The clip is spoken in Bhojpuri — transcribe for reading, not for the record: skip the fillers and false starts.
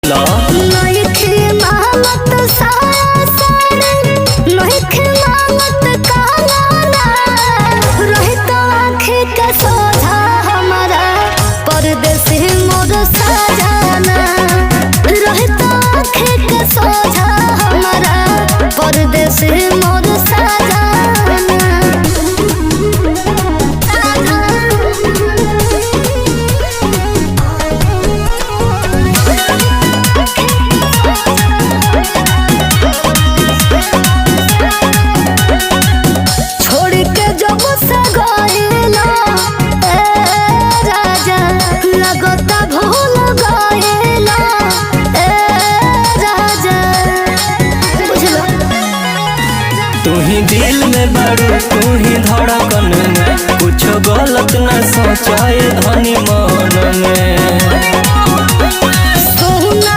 ला नइखे मांगत साया साड़ी, नइखे मांगत काला रहत आँखी के सोझा हमारा परदेसी मोर सजना। रहत आँखी के सोझा हमारा परदेसी मोर सजना। तू ही दिल में बड़ू, तू ही धड़कन में, कुछ गलत न सोचाए धनी